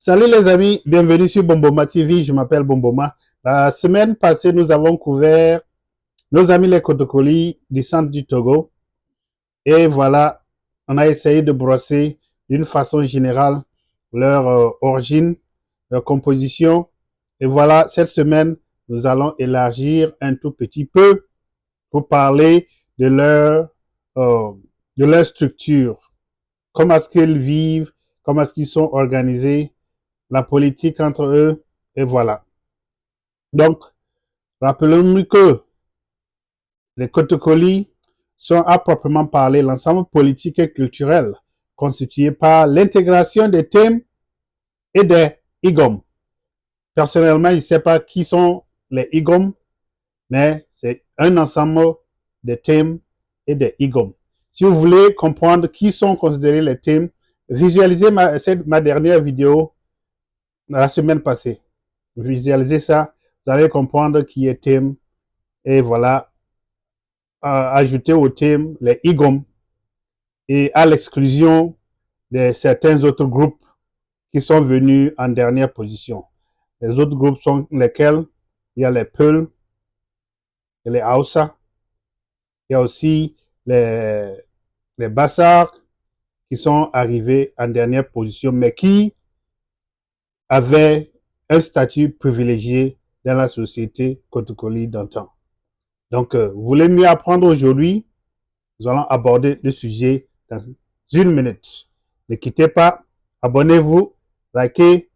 Salut les amis, bienvenue sur Bomboma TV, je m'appelle Bomboma. La semaine passée, nous avons couvert nos amis les Kotokoli du centre du Togo. Et voilà, on a essayé de brosser d'une façon générale leur origine, leur composition. Et voilà, cette semaine, nous allons élargir un tout petit peu pour parler de euh, de leur structure. Comment est-ce qu'ils vivent, comment est-ce qu'ils sont organisés, la politique entre eux, et voilà. Donc, rappelons-nous que les Kotokoli sont à proprement parler l'ensemble politique et culturel constitué par l'intégration des thèmes et des Igom. Personnellement, je ne sais pas qui sont les Igom, mais c'est un ensemble de thèmes et des Igom. Si vous voulez comprendre qui sont considérés les thèmes, visualisez ma dernière vidéo la semaine passée. Visualisez ça, vous allez comprendre qui est thème. Et voilà, ajouter au thème les IGOM et à l'exclusion de certains autres groupes qui sont venus en dernière position. Les autres groupes sont lesquels? Il y a les Peul, les Hausa, il y a aussi les Bassars qui sont arrivés en dernière position, mais qui avaient un statut privilégié dans la société Kotokoli d'antan. Donc, vous voulez mieux apprendre aujourd'hui? Nous allons aborder le sujet dans une minute. Ne quittez pas, abonnez-vous, likez,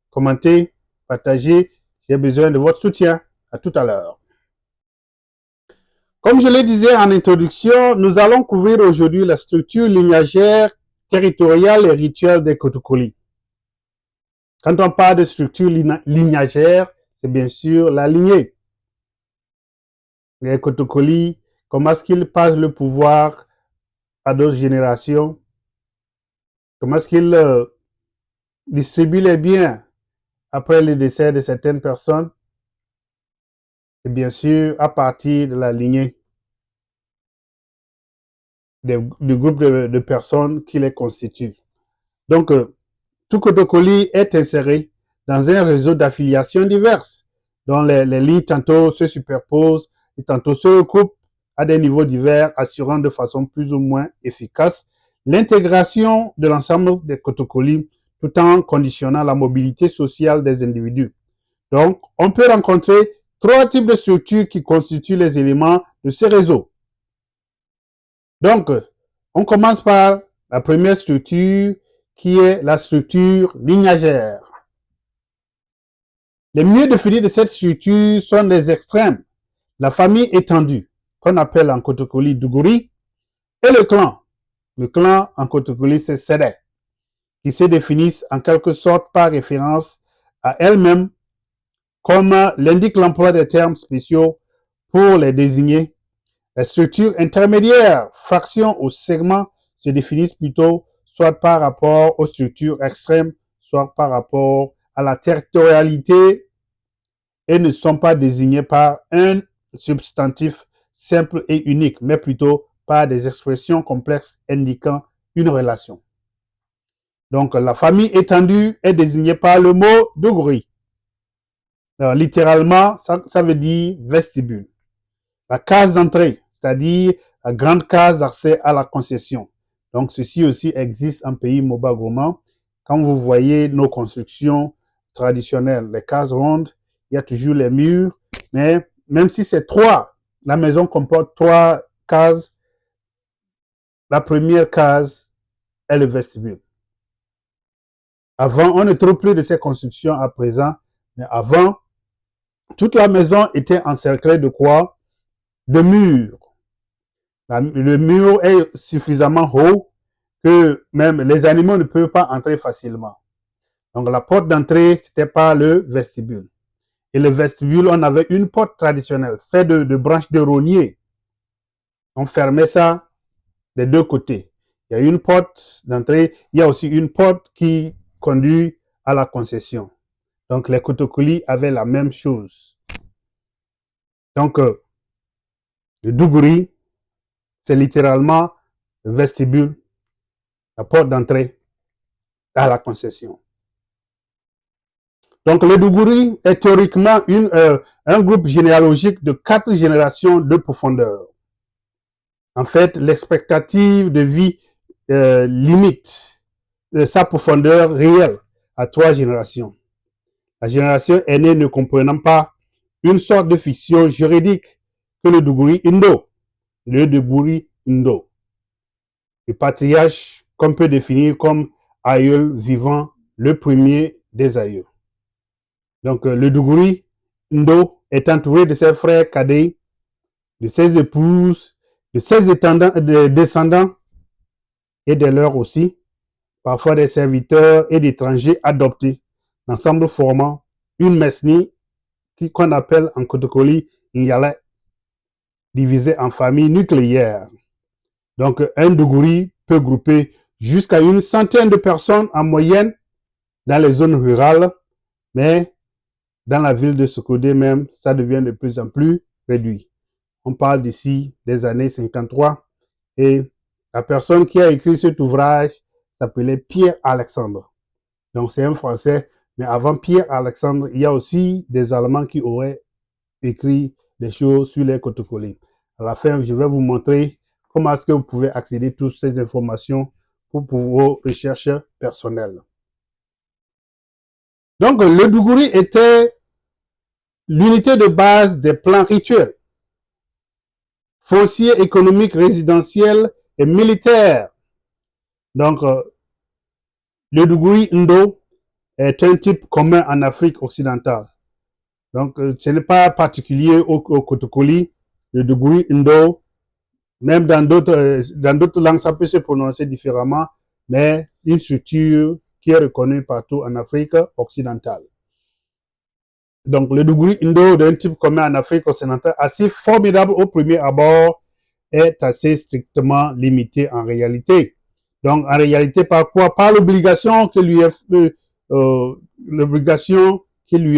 commentez, partagez. J'ai besoin de votre soutien. À tout à l'heure. Comme je le disais en introduction, nous allons couvrir aujourd'hui la structure lignagère, territoriale et rituelle des Kotokoli. Quand on parle de structure lignagère, c'est bien sûr la lignée. Les Kotokoli, comment est-ce qu'ils passent le pouvoir à d'autres générations? Comment est-ce qu'ils distribuent les biens après le décès de certaines personnes? Et bien sûr, à partir de la lignée du groupe de personnes qui les constituent. Donc, tout Kotokoli est inséré dans un réseau d'affiliations diverses, dont les lignes tantôt se superposent et tantôt se recoupent à des niveaux divers, assurant de façon plus ou moins efficace l'intégration de l'ensemble des Kotokoli, tout en conditionnant la mobilité sociale des individus. Donc, on peut rencontrer trois types de structures qui constituent les éléments de ce réseau. Donc, on commence par la première structure qui est la structure lignagère. Les mieux définis de cette structure sont les extrêmes. La famille étendue, qu'on appelle en Kotokoli Duguri, et le clan. Le clan en Kotokoli, c'est Sede, qui se définissent en quelque sorte par référence à elles-mêmes, comme l'indique l'emploi des termes spéciaux pour les désigner. Les structures intermédiaires, fractions ou segments se définissent plutôt soit par rapport aux structures extrêmes, soit par rapport à la territorialité et ne sont pas désignés par un substantif simple et unique, mais plutôt par des expressions complexes indiquant une relation. Donc, la famille étendue est désignée par le mot Duguri. Alors, littéralement, ça veut dire vestibule. La case d'entrée, c'est-à-dire la grande case d'accès à la concession. Donc, ceci aussi existe en pays Moba-Goma. Quand vous voyez nos constructions traditionnelles, les cases rondes, il y a toujours les murs, mais même si c'est trois, la maison comporte trois cases, la première case est le vestibule. Avant, on ne trouve plus de ces constructions à présent, mais avant, toute la maison était encerclée de quoi? De murs. Le mur est suffisamment haut que même les animaux ne peuvent pas entrer facilement. Donc la porte d'entrée, c'était par le vestibule. Et le vestibule, on avait une porte traditionnelle faite de branches de rognier. On fermait ça des deux côtés. Il y a une porte d'entrée, il y a aussi une porte qui conduit à la concession. Donc les Kotokoli avaient la même chose. Donc le Duguri, c'est littéralement le vestibule, la porte d'entrée à la concession. Donc, le Dougouri est théoriquement un groupe généalogique de 4 générations de profondeur. En fait, l'expectative de vie limite sa profondeur réelle à 3 générations. La génération aînée ne comprenant pas une sorte de fiction juridique que le Dougouri Indo, le Dougouri Indo. Le patriarche qu'on peut définir comme aïeul vivant, le premier des aïeux. Donc, le Dougouri Indo est entouré de ses frères cadets, de ses épouses, de ses descendants et de leurs aussi, parfois des serviteurs et d'étrangers adoptés, l'ensemble formant une mesnie qu'on appelle en Kotokoli Nyala, divisée en familles nucléaires. Donc, un Dougouri peut grouper jusqu'à une centaine de personnes en moyenne dans les zones rurales, mais dans la ville de Sokodé même, ça devient de plus en plus réduit. On parle d'ici des années 53 et la personne qui a écrit cet ouvrage s'appelait Pierre-Alexandre. Donc c'est un Français, mais avant Pierre-Alexandre, il y a aussi des Allemands qui auraient écrit des choses sur les Kotokoli. À la fin, je vais vous montrer comment est-ce que vous pouvez accéder à toutes ces informations pour vos recherches personnelles. Donc le Dougouri était l'unité de base des plans rituels, fonciers, économiques, résidentiels et militaires. Donc, le Dougouri Indo est un type commun en Afrique occidentale. Donc, ce n'est pas particulier au Kotokoli. Le Dougouri Indo, même dans d'autres langues, ça peut se prononcer différemment, mais c'est une structure qui est reconnue partout en Afrique occidentale. Donc, le Dougouri Indo d'un type commun en Afrique occidentale, assez formidable au premier abord, est assez strictement limité en réalité. Donc, en réalité, par quoi? Par l'obligation qui lui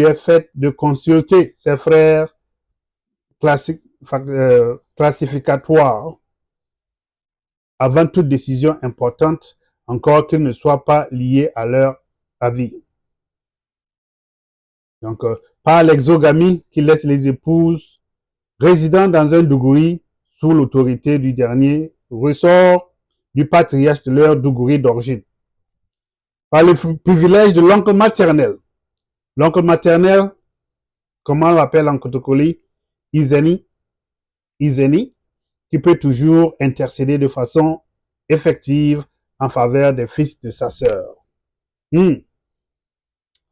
est faite de consulter ses frères classificatoires avant toute décision importante, encore qu'ils ne soient pas liés à leur avis. Donc, par l'exogamie qui laisse les épouses résidant dans un Dougouri sous l'autorité du dernier ressort du patriarche de leur Dougouri d'origine. Par le privilège de l'oncle maternel. L'oncle maternel, comment on l'appelle en Kotokoli, Izeni, qui peut toujours intercéder de façon effective en faveur des fils de sa sœur.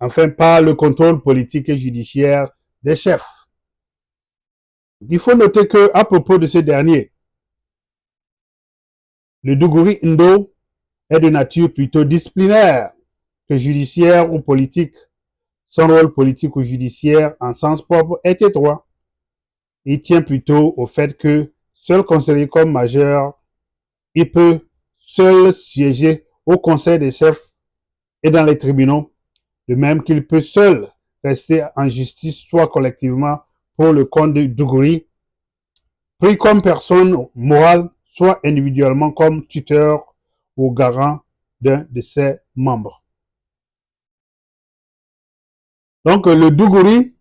Enfin, par le contrôle politique et judiciaire des chefs. Il faut noter que, à propos de ce dernier, le Dougouri Indo est de nature plutôt disciplinaire que judiciaire ou politique. Son rôle politique ou judiciaire en sens propre est étroit. Il tient plutôt au fait que, seul considéré comme majeur, il peut seul siéger au conseil des chefs et dans les tribunaux, de même qu'il peut seul rester en justice, soit collectivement pour le compte du Dougouri, pris comme personne morale, soit individuellement comme tuteur ou garant d'un de ses membres. Donc, le Dougouri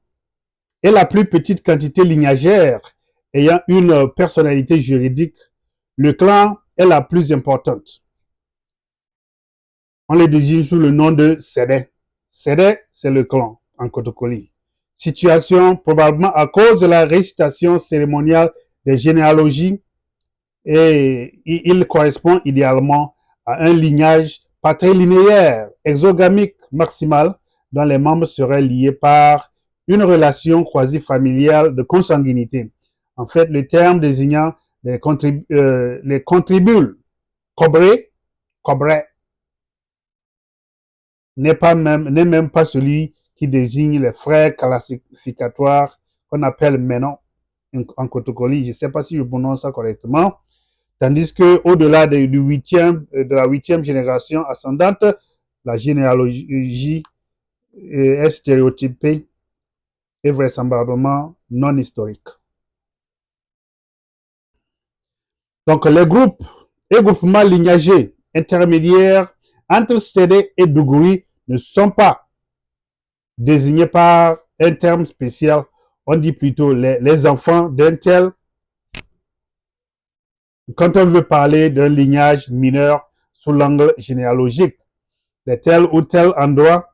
est la plus petite quantité lignagère ayant une personnalité juridique. Le clan est la plus importante. On les désigne sous le nom de Sédé. Sédé, c'est le clan en Kotokoli. Situation probablement à cause de la récitation cérémoniale des généalogies et il correspond idéalement à un lignage patrilinéaire, exogamique maximal, dont les membres seraient liés par une relation quasi-familiale de consanguinité. En fait, le terme désignant les contribules, cobré, n'est même pas celui qui désigne les frères classificatoires qu'on appelle Menon en Kotokoli. Je ne sais pas si je prononce ça correctement. Tandis que au-delà de la huitième génération ascendante, la généalogie est stéréotypée et vraisemblablement non historique. Donc, les groupes et groupements lignagés intermédiaires entre Sédé et Dougouri ne sont pas désignés par un terme spécial. On dit plutôt les enfants d'un tel. Quand on veut parler d'un lignage mineur sous l'angle généalogique, de tel ou tel endroit,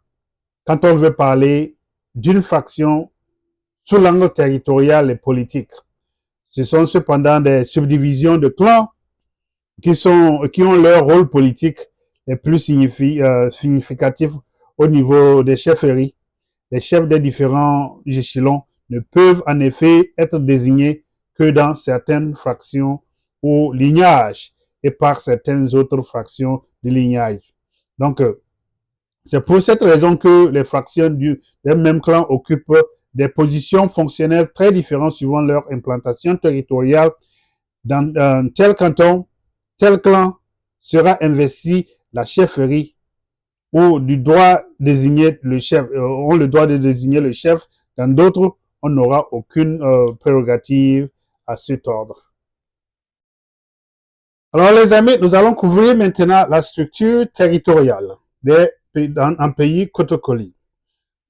quand on veut parler d'une faction sous l'angle territorial et politique. Ce sont cependant des subdivisions de clans qui ont leur rôle politique les plus significatifs au niveau des chefferies. Les chefs des différents échelons ne peuvent en effet être désignés que dans certaines fractions ou lignages et par certaines autres fractions du lignage. Donc, c'est pour cette raison que les fractions d'un même clan occupent des positions fonctionnelles très différentes suivant leur implantation territoriale. Dans un tel canton, tel clan sera investi la chefferie ou du droit désigner le chef, ont le droit de désigner le chef. Dans d'autres, on n'aura aucune prérogative à cet ordre. Alors les amis, nous allons couvrir maintenant la structure territoriale en pays Kotokoli.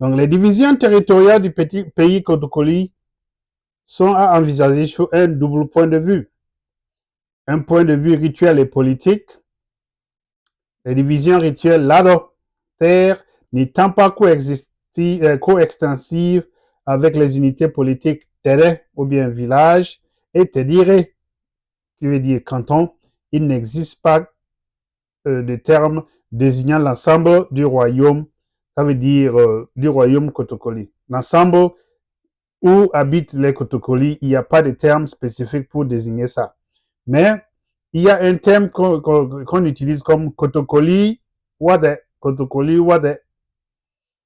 Donc les divisions territoriales du pays Kotokoli sont à envisager sur un double point de vue. Un point de vue rituel et politique. Les divisions rituelles Lado, terre, n'étant pas coextensives avec les unités politiques Tere ou bien village et Tedire, qui veut dire canton, il n'existe pas de terme désignant l'ensemble du royaume, ça veut dire du royaume Kotokoli. L'ensemble où habitent les Kotokoli, il n'y a pas de terme spécifique pour désigner ça. Mais il y a un terme qu'on utilise comme Kotokoli Wade,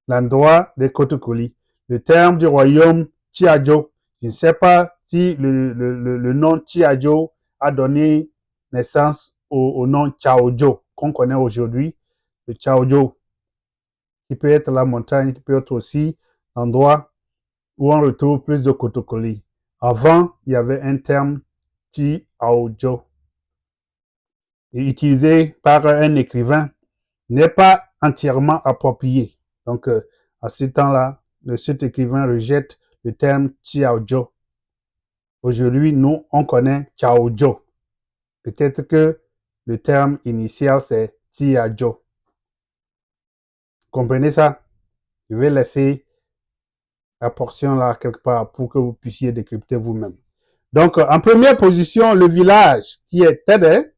l'endroit des Kotokoli. Le terme du royaume Tiadjo, je ne sais pas si le nom Tiadjo a donné naissance au nom Chaojo qu'on connaît aujourd'hui. Le Chaojo, qui peut être la montagne, qui peut être aussi l'endroit où on retrouve plus de Kotokoli. Avant, il y avait un terme Tiaojo, utilisé par un écrivain, n'est pas entièrement approprié. Donc, à ce temps-là, cet écrivain rejette le terme Tiaojo. Aujourd'hui, nous, on connaît Chaojo. Peut-être que le terme initial, c'est Tiajo. Comprenez ça? Je vais laisser la portion là quelque part pour que vous puissiez décrypter vous-même. Donc, en première position, le village qui est Tede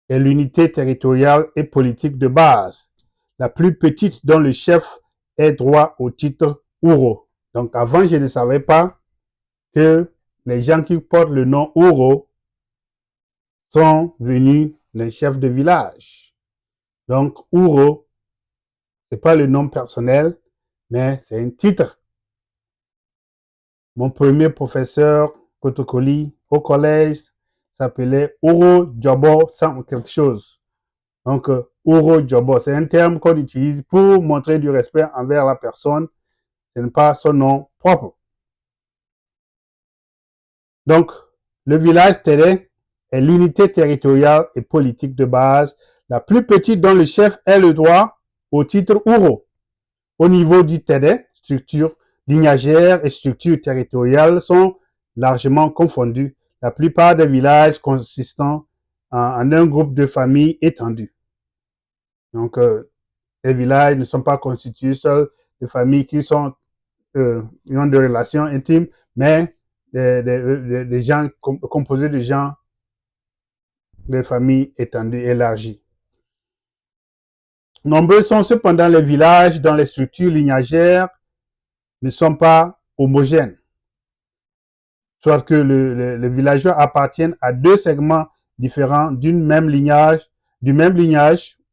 est l'unité territoriale et politique de base, la plus petite dont le chef est droit au titre Ouro. Donc, avant, je ne savais pas que les gens qui portent le nom Ouro sont venus les chefs de village. Donc, Ouro, ce n'est pas le nom personnel, mais c'est un titre. Mon premier professeur Kotokoli au collège s'appelait Ouro Djobo sans quelque chose. Donc, Ouro Djobo, c'est un terme qu'on utilise pour montrer du respect envers la personne. Ce n'est pas son nom propre. Donc, le village Tere est l'unité territoriale et politique de base, la plus petite dont le chef ait le droit au titre Ouro. Au niveau du Tere, structure lignagère et structure territoriale sont largement confondues. La plupart des villages consistant en un groupe de familles étendues. Donc, les villages ne sont pas constitués seuls de familles qui ont des relations intimes, mais des gens composés de gens, des familles étendues, élargies. Nombreux sont cependant les villages dont les structures lignagères ne sont pas homogènes. Soit que les villageois appartiennent à deux segments différents du même lignage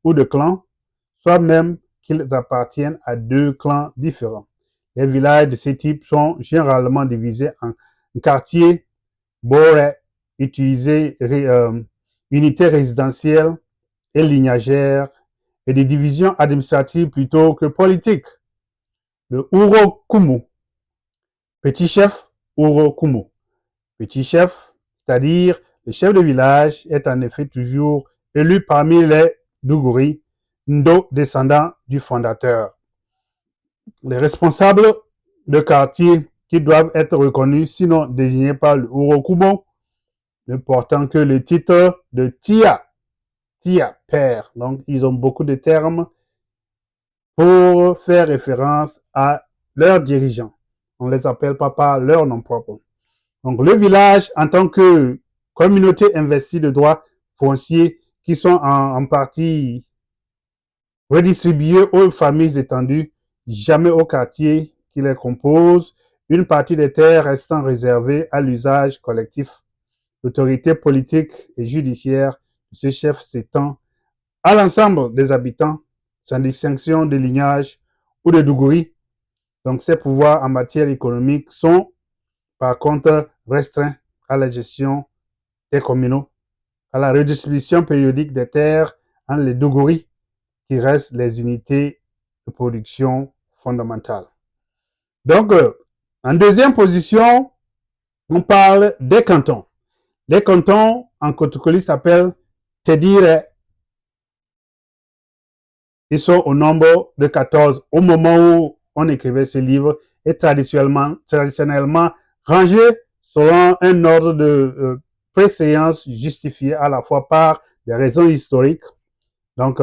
ou de clan, soit même qu'ils appartiennent à deux clans différents. Les villages de ce type sont généralement divisés en quartiers, bords, unités résidentielles et lignagères et des divisions administratives plutôt que politiques. Le Urokumu, petit chef Urokumu. Petit chef, c'est-à-dire le chef de village, est en effet toujours élu parmi les Duguri, Ndo, descendants du fondateur. les responsables de quartier qui doivent être reconnus, sinon désignés par le Urokubo, ne portant que le titre de Tia, Tia, père. Donc, ils ont beaucoup de termes pour faire référence à leurs dirigeants. On ne les appelle pas par leur nom propre. Donc, le village, en tant que communauté investie de droits fonciers qui sont en partie redistribués aux familles étendues, jamais au quartier qui les compose, une partie des terres restant réservée à l'usage collectif. L'autorité politique et judiciaire de ce chef s'étend à l'ensemble des habitants, sans distinction de lignage ou de dougouri. Donc, ces pouvoirs en matière économique sont, par contre, restreints à la gestion des communaux, à la redistribution périodique des terres entre les dougouri, qui restent les unités de production fondamentales. Donc, en deuxième position, on parle des cantons. Les cantons en Cotocoli s'appellent Tedire. Ils sont au nombre de 14 au moment où on écrivait ce livre et traditionnellement rangés selon un ordre de préséance justifié à la fois par des raisons historiques, donc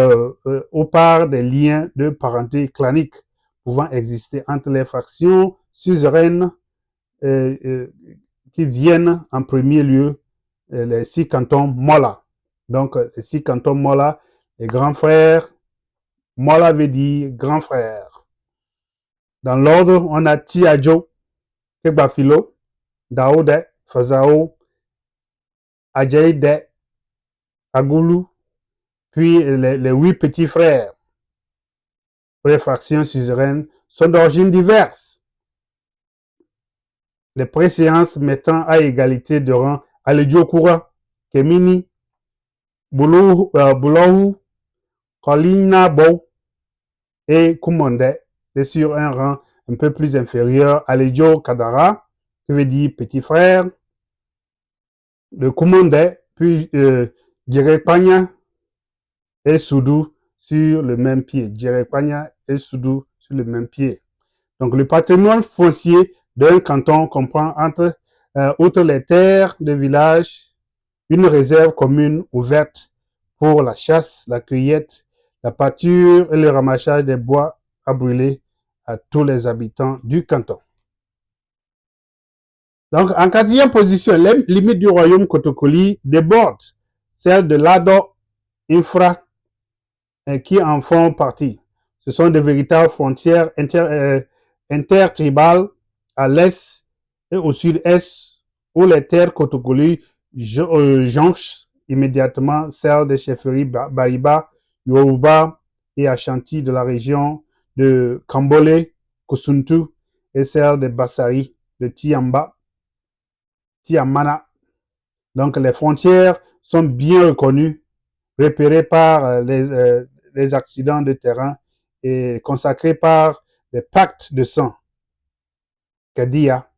ou par des liens de parenté clanique pouvant exister entre les fractions suzeraines qui viennent en premier lieu les 6 cantons Mola. Donc les 6 cantons Mola, les grands frères, Mola veut dire grand frère. Dans l'ordre, on a Tiajo, Kebafilo, Daoude, Fazao, Adjaïde, Agoulou, puis les 8 petits frères. Les fractions suzeraines sont d'origine diverses. Les préséances mettant à égalité de rang Alejokura, Kemini, Boulohou, Kolinabo et Kumonde, c'est sur un rang un peu plus inférieur à Alejo Kadara, qui veut dire petit frère, de Kumonde, puis Djerekpanya et Soudou sur le même pied. Djerekpanya et Soudou sur le même pied. Donc le patrimoine foncier d'un canton comprend outre les terres de village, une réserve commune ouverte pour la chasse, la cueillette, la pâture et le ramassage des bois à brûler à tous les habitants du canton. Donc, en quatrième position, les limites du royaume Kotokoli débordent celles de l'Ado Infra qui en font partie. Ce sont de véritables frontières intertribales à l'est et au sud-est où les terres Kotokoli jonchent immédiatement celles des chefferies Bariba, Yoruba et Ashanti de la région de Kambole, Kosuntu et celles de Bassari, de Tiamana. Donc les frontières sont bien reconnues, repérées par les accidents de terrain et consacrées par les pactes de sang. Kadia.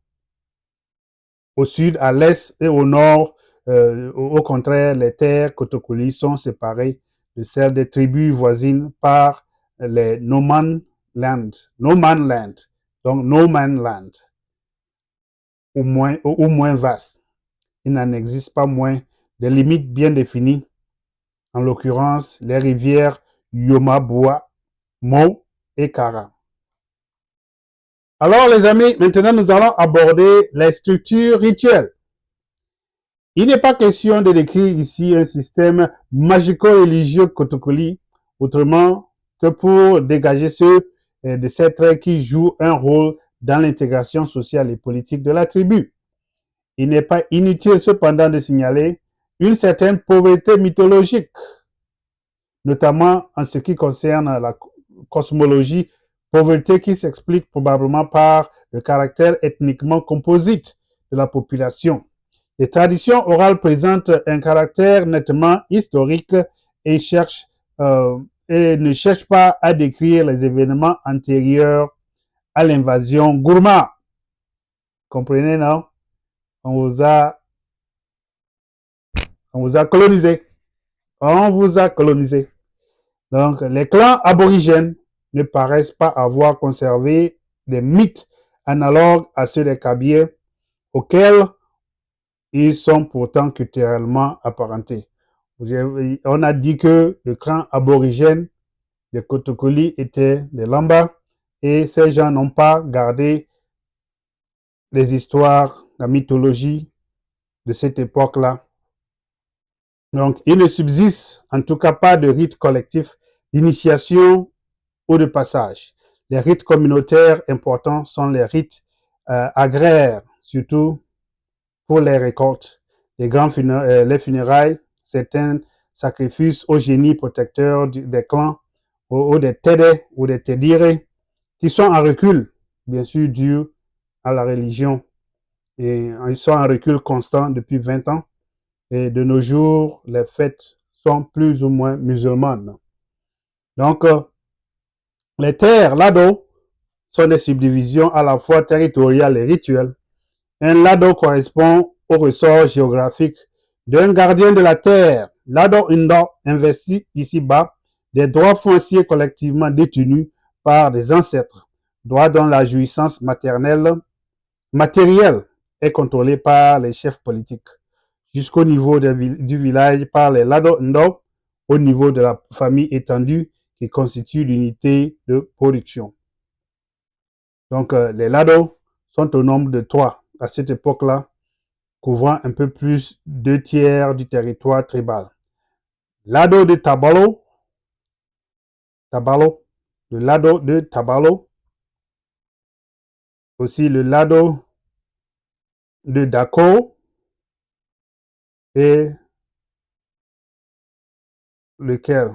Au sud, à l'est et au nord, au contraire, les terres Kotokoli sont séparées de celles des tribus voisines par les No Man Land. No Man Land. Donc No Man Land. Ou moins vaste. Il n'en existe pas moins des limites bien définies, en l'occurrence les rivières Yomabua, Mo et Kara. Alors les amis, maintenant nous allons aborder les structures rituelles. Il n'est pas question de décrire ici un système magico-religieux Kotokoli, autrement que pour dégager ceux de ces traits qui jouent un rôle dans l'intégration sociale et politique de la tribu. Il n'est pas inutile cependant de signaler une certaine pauvreté mythologique, notamment en ce qui concerne la cosmologie, pauvreté qui s'explique probablement par le caractère ethniquement composite de la population. Les traditions orales présentent un caractère nettement historique et ne cherchent pas à décrire les événements antérieurs à l'invasion Gourma. Comprenez, non? On vous a colonisé. On vous a colonisé. Donc, les clans aborigènes ne paraissent pas avoir conservé des mythes analogues à ceux des Kabyles, auxquels ils sont pourtant culturellement apparentés. On a dit que le clan aborigène de Kotokoli était des Lamba et ces gens n'ont pas gardé les histoires, la mythologie de cette époque-là. Donc, il ne subsiste en tout cas pas de rite collectif d'initiation ou de passage. Les rites communautaires importants sont les rites agraires, surtout pour les récoltes, les funérailles, certains sacrifices aux génies protecteurs des clans ou des Tede ou des Tedire, qui sont en recul, bien sûr, dû à la religion. Et ils sont en recul constant depuis 20 ans. Et de nos jours, les fêtes sont plus ou moins musulmanes. Donc, les terres, Lado, sont des subdivisions à la fois territoriales et rituelles. Un Lado correspond au ressort géographique d'un gardien de la terre. Lado Indo investit ici-bas des droits fonciers collectivement détenus par des ancêtres, droits dont la jouissance matérielle est contrôlée par les chefs politiques, jusqu'au niveau du village par les Lado Indo, au niveau de la famille étendue qui constitue l'unité de production. Donc, les Lado sont au nombre de 3 à cette époque-là, couvrant un peu plus 2/3 du territoire tribal. Lado de Tabalo, le Lado de Tabalo, aussi le Lado de Dako et lequel?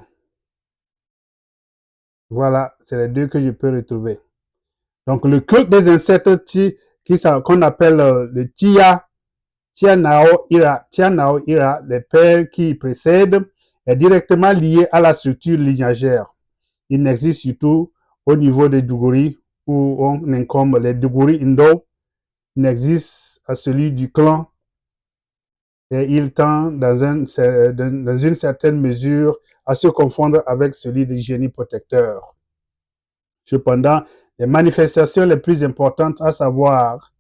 Voilà, c'est les 2 que je peux retrouver. Donc, le culte des ancêtres qu'on appelle le Tianao Ira, les pères qui précèdent, est directement lié à la structure lignagère. Il n'existe surtout au niveau des Duguri, où on incombe les Duguri Indo, n'existe à celui du clan, et il tend dans une certaine mesure à se confondre avec celui du génie protecteur. Cependant, les manifestations les plus importantes, à savoir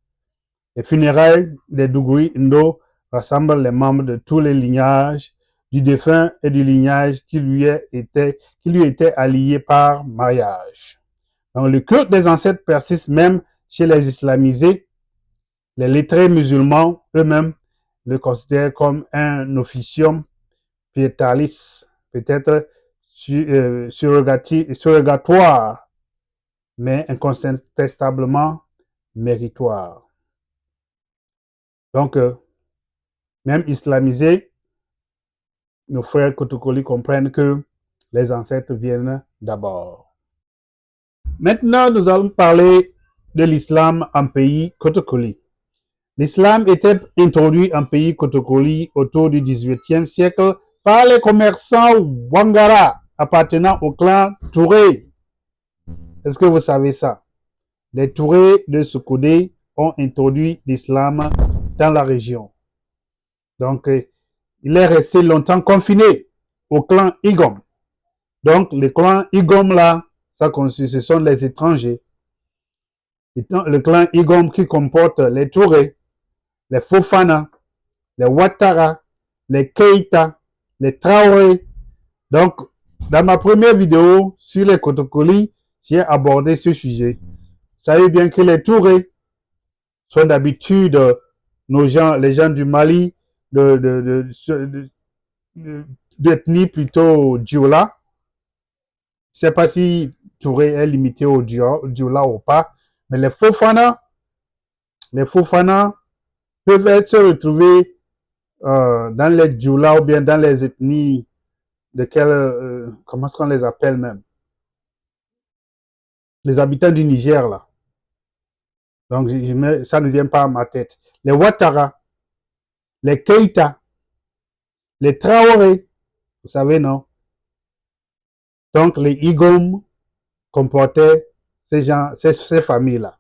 les funérailles des Duguri Indo, rassemblent les membres de tous les lignages du défunt et du lignage qui lui était allié par mariage. Donc, le culte des ancêtres persiste même chez les islamisés. Les lettrés musulmans eux-mêmes le considèrent comme un officium pietalis, peut-être surrogatoire, mais incontestablement méritoire. Donc, même islamisés, nos frères Kotokoli comprennent que les ancêtres viennent d'abord. Maintenant, nous allons parler de l'islam en pays Kotokoli. L'islam était introduit en pays Kotokoli autour du XVIIIe siècle par les commerçants Wangara appartenant au clan Touré. Est-ce que vous savez ça? Les Touré de Soukoudé ont introduit l'islam dans la région. Donc, il est resté longtemps confiné au clan Igom. Donc, le clan Igom là, ce sont les étrangers. Le clan Igom qui comporte les Touré, les Fofana, les Ouattara, les Keita, les Traoré. Donc, dans ma première vidéo sur les Kotokoli, j'ai abordé ce sujet. Vous savez bien que les Touré sont d'habitude les gens du Mali, d'ethnie plutôt Dioula. Je ne sais pas si Touré est limité au Dioula ou pas, mais les Fofana peuvent se retrouver dans les Dioula ou bien dans les ethnies de comment est-ce qu'on les appelle même? Les habitants du Niger, là. Donc, ça ne vient pas à ma tête. Les Ouattara, les Keita, les Traoré, vous savez, non? Donc, les Igom comportaient ces familles-là.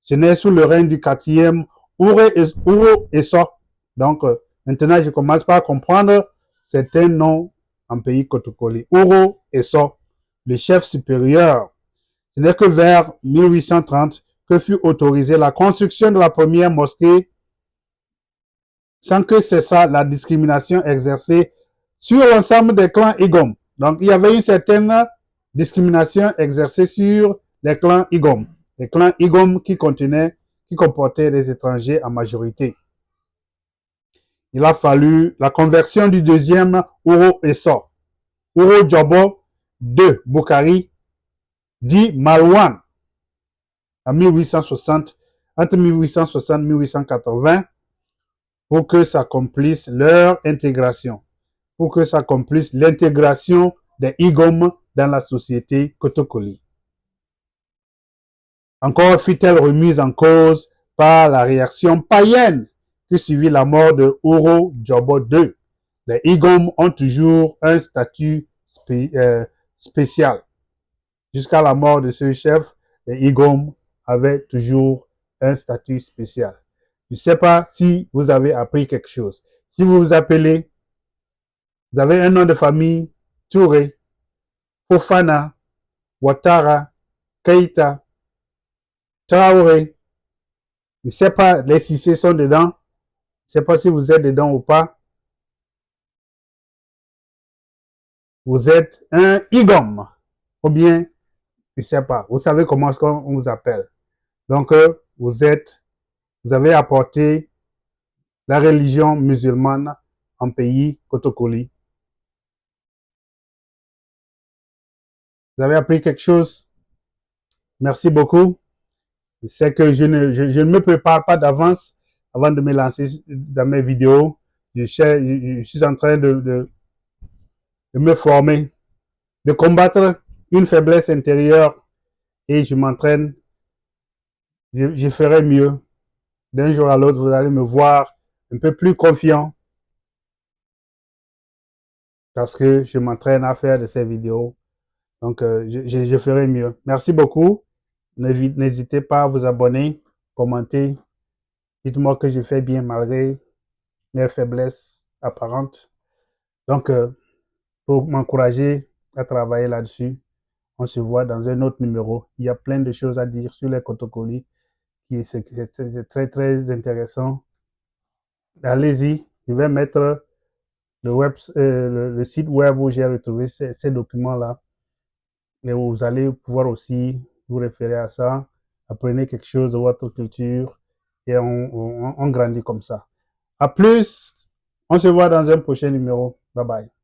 Ce n'est sous le règne du 4e Ouro Eso. Donc, maintenant, je commence par comprendre certains noms en pays Kotokoli. Ouro Eso, le chef supérieur Ce n'est que vers 1830 que fut autorisée la construction de la première mosquée, sans que cessât la discrimination exercée sur l'ensemble des clans Igom. Donc, il y avait une certaine discrimination exercée sur les clans Igom. Les clans Igom qui comportaient des étrangers en majorité. Il a fallu la conversion du deuxième Uro Eso, Uro Jobo de Bukhari, dit Malouane, en 1860, entre 1860 et 1880, pour que s'accomplisse leur intégration, pour que s'accomplisse l'intégration des Igom dans la société Kotokoli. Encore fut-elle remise en cause par la réaction païenne qui suivit la mort de Uro Jobo II. Les Igom ont toujours un statut spécial. Jusqu'à la mort de ce chef, les Igom avaient toujours un statut spécial. Je ne sais pas si vous avez appris quelque chose. Si vous vous appelez, vous avez un nom de famille, Touré, Fofana, Ouattara, Keïta, Traoré. Je ne sais pas, les Cissé sont dedans. Je ne sais pas si vous êtes dedans ou pas. Vous êtes un Igom. Ou bien, je ne sais pas. Vous savez comment on vous appelle. Donc, vous avez apporté la religion musulmane en pays Kotokoli. Vous avez appris quelque chose? Merci beaucoup. Je sais que je ne me prépare pas d'avance avant de me lancer dans mes vidéos. Je suis en train de me former, de combattre une faiblesse intérieure et je m'entraîne. Je ferai mieux. D'un jour à l'autre, vous allez me voir un peu plus confiant parce que je m'entraîne à faire de ces vidéos. Donc, je ferai mieux. Merci beaucoup. N'hésitez pas à vous abonner, commenter. Dites-moi que je fais bien malgré mes faiblesses apparentes. Donc, pour m'encourager à travailler là-dessus, on se voit dans un autre numéro. Il y a plein de choses à dire sur les Kotokoli qui c'est très, très intéressant. Allez-y, je vais mettre le site web où j'ai retrouvé ces documents-là. Et vous allez pouvoir aussi vous référer à ça. Apprenez quelque chose de votre culture et on grandit comme ça. À plus, on se voit dans un prochain numéro. Bye bye.